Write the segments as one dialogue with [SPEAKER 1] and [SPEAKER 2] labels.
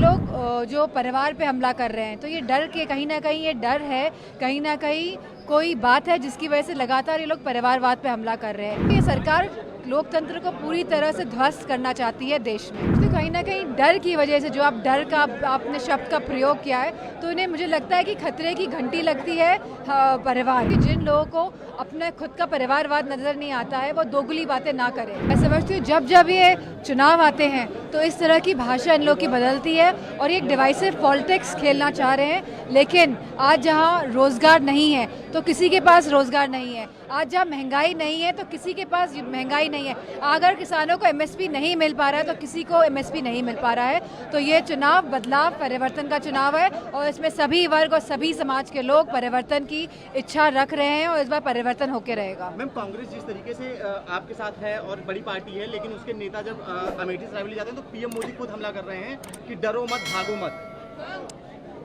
[SPEAKER 1] लोग जो परिवार पे हमला कर रहे हैं, तो ये डर के कहीं ना कहीं ये डर है, कहीं ना कहीं कोई बात है जिसकी वजह से लगातार ये लोग परिवारवाद पे हमला कर रहे हैं। ये सरकार लोकतंत्र को पूरी तरह से ध्वस्त करना चाहती है देश में। तो कहीं ना कहीं डर की वजह से, जो आप डर का आपने शब्द का प्रयोग किया है, तो इन्हें मुझे लगता है कि खतरे की घंटी लगती है परिवार की। जिन लोगों को अपने खुद का परिवारवाद नजर नहीं आता है, वो दोगली बातें ना करें। मैं समझती हूँ जब जब ये चुनाव आते हैं तो इस तरह की भाषा इन लोग की बदलती है और ये एक डिवाइसिव पॉलिटिक्स खेलना चाह रहे हैं। लेकिन आज जहाँ रोजगार नहीं है तो किसी के पास रोजगार नहीं है, आज जहाँ महंगाई नहीं है तो किसी के पास महंगाई नहीं है, अगर किसानों को एमएसपी नहीं मिल पा रहा है तो किसी को एमएसपी नहीं मिल पा रहा है। तो ये चुनाव बदलाव परिवर्तन का चुनाव है और इसमें सभी वर्ग और सभी समाज के लोग परिवर्तन की इच्छा रख रहे हैं और इस बार परिवर्तन होकर रहेगा।
[SPEAKER 2] मैम, कांग्रेस जिस तरीके से आपके साथ है और बड़ी पार्टी है, लेकिन उसके नेता जब अमेठी से रायबरेली जाते हैं तो पीएम मोदी खुद हमला कर रहे हैं कि डरो मत, भागो मत।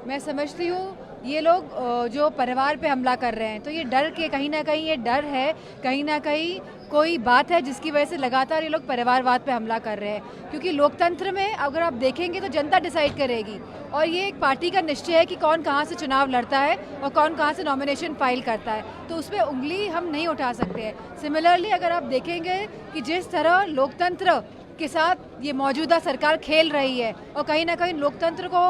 [SPEAKER 1] मैं समझती हूँ ये लोग जो परिवार पे हमला कर रहे हैं, तो ये डर के कहीं ना कहीं ये डर है, कहीं ना कहीं कोई बात है जिसकी वजह से लगातार ये लोग परिवारवाद पे हमला कर रहे हैं। क्योंकि लोकतंत्र में अगर आप देखेंगे तो जनता डिसाइड करेगी और ये एक पार्टी का निश्चय है कि कौन कहाँ से चुनाव लड़ता है और कौन कहाँ से नॉमिनेशन फाइल करता है, तो उस पर उंगली हम नहीं उठा सकते हैं। सिमिलरली अगर आप देखेंगे कि जिस तरह लोकतंत्र के साथ ये मौजूदा सरकार खेल रही है और कहीं ना कहीं लोकतंत्र को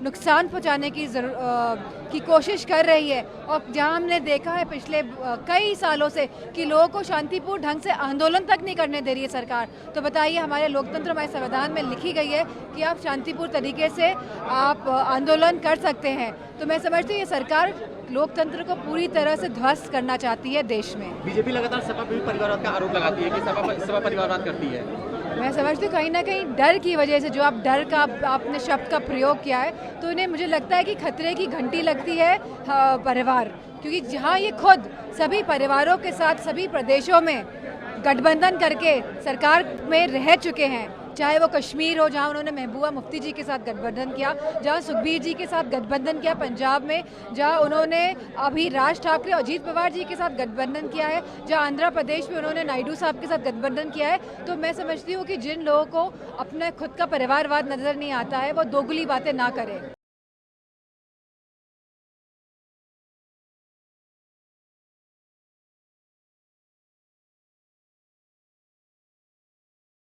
[SPEAKER 1] नुकसान पहुंचाने की कोशिश कर रही है, और जहां हमने देखा है पिछले कई सालों से कि लोगों को शांतिपूर्ण ढंग से आंदोलन तक नहीं करने दे रही है सरकार, तो बताइए हमारे लोकतंत्र, हमारे संविधान में लिखी गई है कि आप शांतिपूर्ण तरीके से आप आंदोलन कर सकते हैं। तो मैं समझती हूँ ये सरकार लोकतंत्र को पूरी तरह से ध्वस्त करना चाहती है देश में।
[SPEAKER 2] बीजेपी लगातार सपा पर भी परिवारवाद का आरोप लगाती है कि सपा परिवारवाद करती है।
[SPEAKER 1] मैं समझती हूँ कहीं ना कहीं डर की वजह से, जो आप डर का आपने शब्द का प्रयोग किया है, तो इन्हें मुझे लगता है कि खतरे की घंटी लगती है परिवार। क्योंकि जहाँ ये खुद सभी परिवारों के साथ सभी प्रदेशों में गठबंधन करके सरकार में रह चुके हैं, चाहे वो कश्मीर हो जहाँ उन्होंने महबूबा मुफ्ती जी के साथ गठबंधन किया, जहाँ सुखबीर जी के साथ गठबंधन किया पंजाब में, जहाँ उन्होंने अभी राज ठाकरे और अजीत पवार जी के साथ गठबंधन किया है, जहाँ आंध्र प्रदेश में उन्होंने नायडू साहब के साथ गठबंधन किया है। तो मैं समझती हूँ कि जिन लोगों को अपने खुद का परिवारवाद नजर नहीं आता है, वो दोगली बातें ना करें।